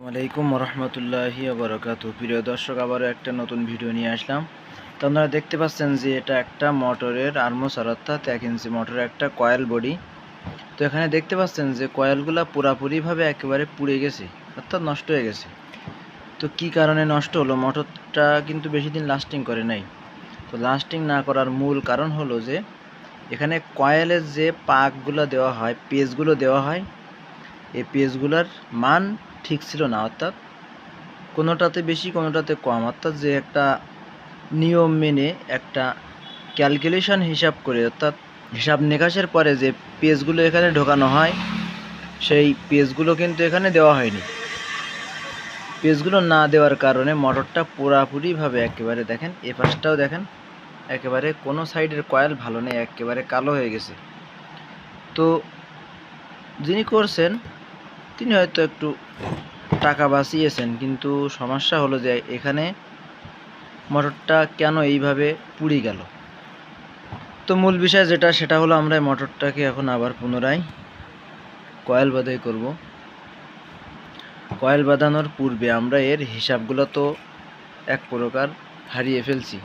আসসালামাইকুম রহমতুল্লাহি ওবরাকাতু। প্রিয় দর্শক, আবারও একটা নতুন ভিডিও নিয়ে আসলাম। তো আপনারা দেখতে পাচ্ছেন যে এটা একটা মোটরের আর্মচার, অর্থাৎ 1 ইঞ্চি মোটরের একটা কয়েল বডি। তো এখানে দেখতে পাচ্ছেন যে কয়েলগুলা পুরাপুরিভাবে একেবারে পুড়ে গেছে, অর্থাৎ নষ্ট হয়ে গেছে। তো কি কারণে নষ্ট হলো? মোটরটা কিন্তু বেশি দিন লাস্টিং করে নাই। তো লাস্টিং না করার মূল কারণ হলো যে এখানে কয়েলের যে পাকগুলো দেওয়া হয়, পেজগুলো দেওয়া হয়, এই পেজগুলোর মান ঠিক ছিল না, অর্থাৎ কোনোটাতে বেশি কোনোটাতে কম, অর্থাৎ যে একটা নিয়ম মেনে একটা ক্যালকুলেশন হিসাব করে, অর্থাৎ হিসাব নিকাশের পরে যে পেজগুলো এখানে ঢোকানো হয় সেই পেজগুলো কিন্তু এখানে দেওয়া হয়নি। পেজগুলো না দেওয়ার কারণে মোটরটা পুরাপুরিভাবে একেবারে দেখেন, এ পাশটাও দেখেন, একেবারে কোনো সাইডের কয়েল ভালো নেই, একেবারে কালো হয়ে গেছে। তো যিনি করছেন তিনি হয়তো একটু টাকা বাঁচিয়েছেন, কিন্তু সমস্যা হলো যে এখানে মোটরটা কেন এইভাবে পুড়ে গেল। তো মূল বিষয় যেটা, সেটা হলো আমরা মোটরটাকে এখন আবার পুনরায় কয়েল বাঁধাই করব। কয়েল বাঁধানোর পূর্বে আমরা এর হিসাবগুলো তো এক প্রকার হারিয়ে ফেলছি।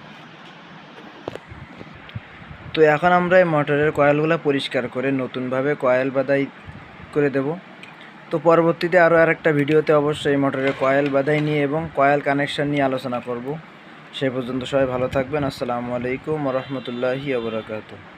তো এখন আমরা এই মোটরের কয়েলগুলো পরিষ্কার করে নতুনভাবে কয়েল বাঁধাই করে দেব। তো পরবর্তীতে আরও আরেকটা ভিডিওতে অবশ্যই মোটরের কয়েল বাঁধাই নিয়ে এবং কয়েল কানেকশান নিয়ে আলোচনা করব। সে পর্যন্ত সবাই ভালো থাকবেন। আসসালামু আলাইকুম রহমতুল্লাহি ওয়া বারাকাতুহু।